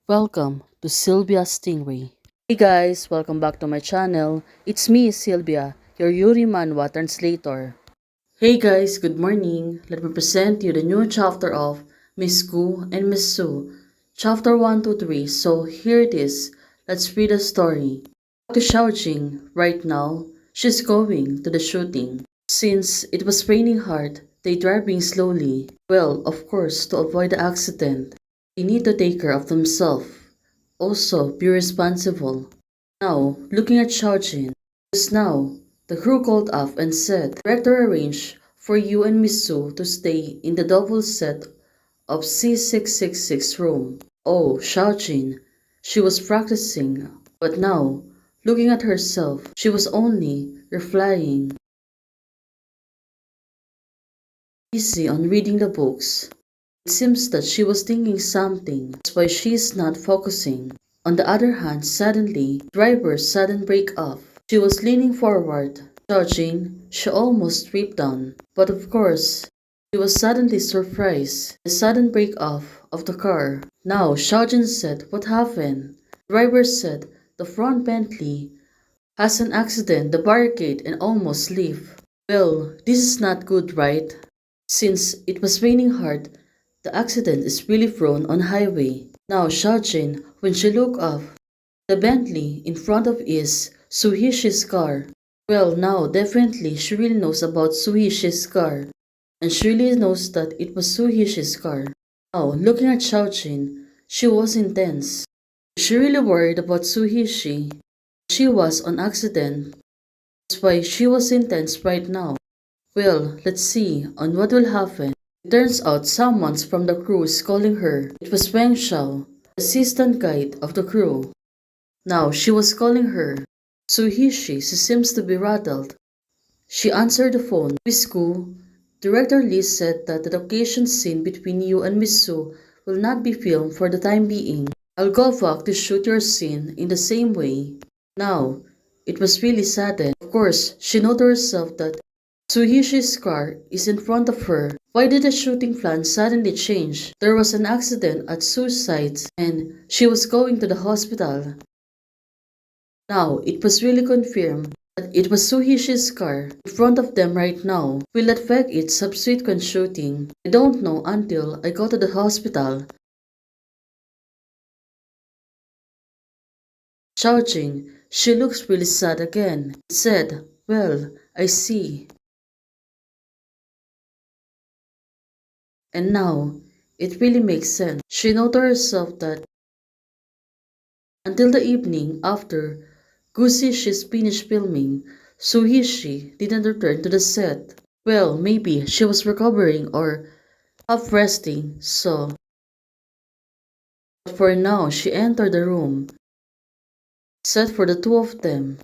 Welcome to Sylvia Stingray. Hey guys, welcome back to my channel. It's me, Sylvia, your Yuri Manhwa translator. Hey guys, good morning. Let me present you the new chapter of Miss Gu and Miss Su. Chapter 1 to 3. So here it is. Let's read the story. Back to Xiaojing. Right now, she's going to the shooting. Since it was raining hard, they driving slowly. Well, of course, to avoid the accident. They need to take care of themselves. Also, be responsible. Now, looking at Xiaojin. Just now, the crew called up and said, Director arranged for you and Miss Su to stay in the double set of C666 room. Oh, Xiaojin. She was practicing, but now, looking at herself, she was only replying, busy on reading the books. It seems that she was thinking something, that's why she is not focusing. On the other hand, suddenly, driver's sudden break off. She was leaning forward, judging, she almost tripped down. But of course, she was suddenly surprised. The sudden break off of the car. Now, Xiaojin said, what happened? Driver said, the front Bentley has an accident, the barricade and almost leave. Well, this is not good, right? Since it was raining hard, the accident is really prone on highway. Now Xiaojin, when she looked up, the Bentley in front of is Suhishi's car. Well, now definitely she really knows about Suhishi's car. And she really knows that it was Suhishi's car. Now, looking at Xiaojin, she was intense. She really worried about Suhishi. She was on accident. That's why she was intense right now. Well, let's see on what will happen. It turns out someone from the crew is calling her. It was Wang Xiao, assistant guide of the crew. Now she was calling her. Tsuhishi, she seems to be rattled. She answered the phone. Miss Gu, Director Lee said that the occasion scene between you and Miss Su will not be filmed for the time being. I'll go back to shoot your scene in the same way. Now, it was really sudden. Of course, she noted herself that Tsuhishi's car is in front of her. Why did the shooting plan suddenly change? There was an accident at Suicide's and she was going to the hospital. Now, it was really confirmed that it was Suhishi's car in front of them right now. Will affect its subsequent shooting. I don't know until I go to the hospital. Xiaojing, she looks really sad again. Said, well, I see. And now, it really makes sense. She noted herself that until the evening after Gusishi's finished filming, Suhishi didn't return to the set. Well, maybe she was recovering or half resting, so. But for now, she entered the room, set for the two of them.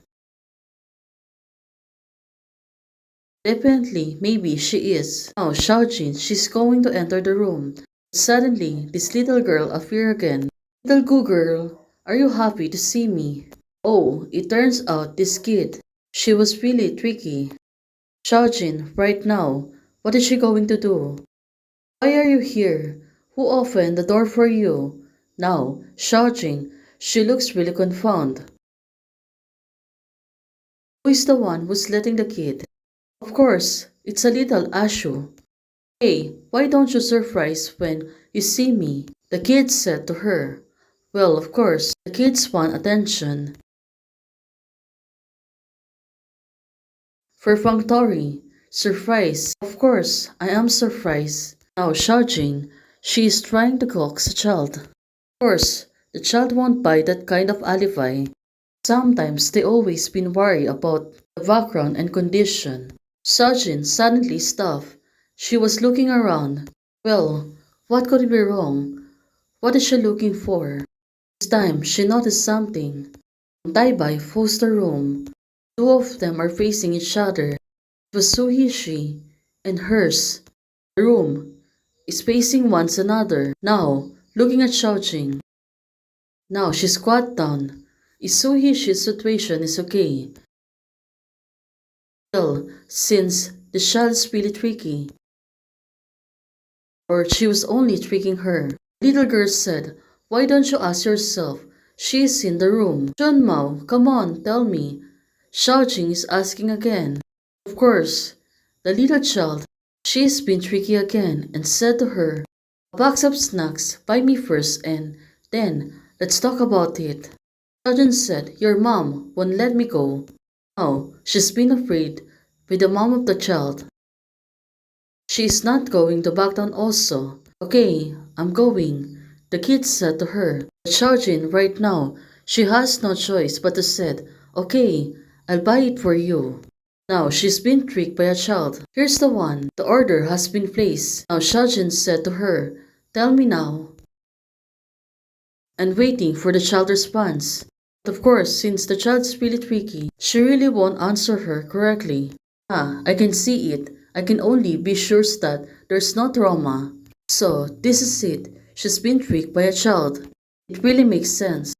Definitely, maybe she is. Now, Xiaojin, she's going to enter the room. Suddenly, this little girl appeared again. Little Gu girl, are you happy to see me? Oh, it turns out this kid, she was really tricky. Xiaojin, right now, what is she going to do? Why are you here? Who opened the door for you? Now, Xiaojin, she looks really confounded. Who is the one who's letting the kid? Of course, it's a little Ashu. Hey, why don't you surprise when you see me? The kid said to her. Well, of course, the kids want attention. Perfunctory. Surprise. Of course, I am surprised. Now Xiaojin, she is trying to coax a child. Of course, the child won't buy that kind of alibi. Sometimes they always been worried about the background and condition. Xiaojin suddenly stopped. She was looking around. Well, what could be wrong? What is she looking for? This time, she noticed something. Taibai foster room. Two of them are facing each other. It was Suhishi and hers. The room is facing one another. Now, looking at Xiaojing. Now she squat down. Is Suhishi's situation is okay? Well, since the child's really tricky. Or she was only tricking her. The little girl said, Why don't you ask yourself? She's in the room. Junmao, come on, tell me. Xiaojing is asking again. Of course, the little child, she's been tricky again and said to her, a box of snacks, buy me first and then let's talk about it. Xiaojun said, your mom won't let me go. Now, she's been afraid with the mom of the child. She's not going to back down also. Okay, I'm going, the kid said to her. But Xiaojin right now, she has no choice but to said, okay, I'll buy it for you. Now she's been tricked by a child. Here's the one. The order has been placed. Now Xiaojin said to her, tell me now. And waiting for the child's response. But of course, since the child's really tricky, she really won't answer her correctly. Ah, I can see it. I can only be sure that there's no trauma. So, this is it. She's been tricked by a child. It really makes sense.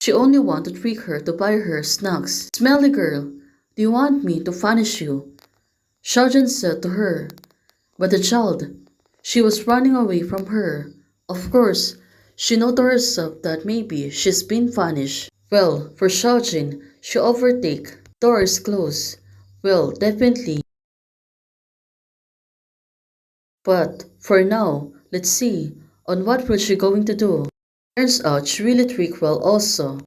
She only wanted to trick her to buy her snacks. Smelly girl, do you want me to punish you? Xiaojun said to her. But the child, she was running away from her. Of course, she know to herself that maybe she's been punished. Well, for Xiaojin, she overtake. Door is closed. Well, definitely. But for now, let's see on what will she going to do. Turns out she really tricked well also.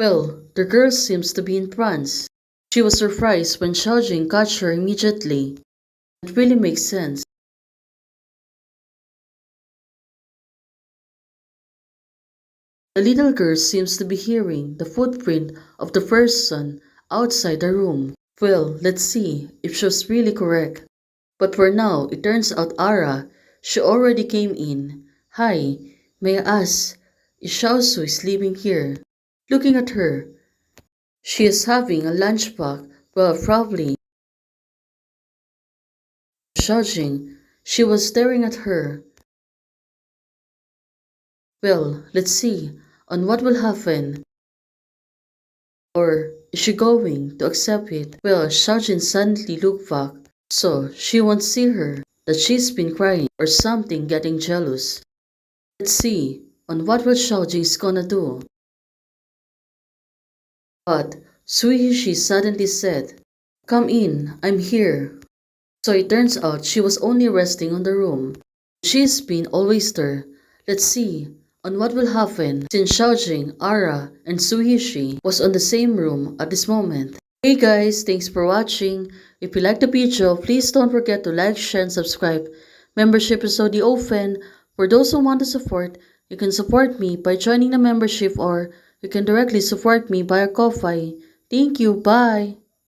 Well, the girl seems to be in trance. She was surprised when Xiaojing caught her immediately. It really makes sense. The little girl seems to be hearing the footprint of the person outside the room. Well, let's see if she was really correct. But for now, it turns out Ara, she already came in. Hi, may I ask, is Xiaosu is living here? Looking at her, she is having a lunch pack. Well, probably. Xiaojing, she was staring at her. Well, let's see on what will happen. Or is she going to accept it? Well, Xiaojin suddenly looked back, so she won't see her, that she's been crying or something getting jealous. Let's see on what will Xiaojing's gonna do. But Suishi suddenly said, come in, I'm here. So it turns out she was only resting on the room. She's been always there. Let's see on what will happen since Xiaojing, Ara, and Suishi was on the same room at this moment. Hey guys, thanks for watching. If you liked the video, please don't forget to like, share, and subscribe. Membership is already open. For those who want to support, you can support me by joining the membership or you can directly support me via Ko-Fi. Thank you, bye!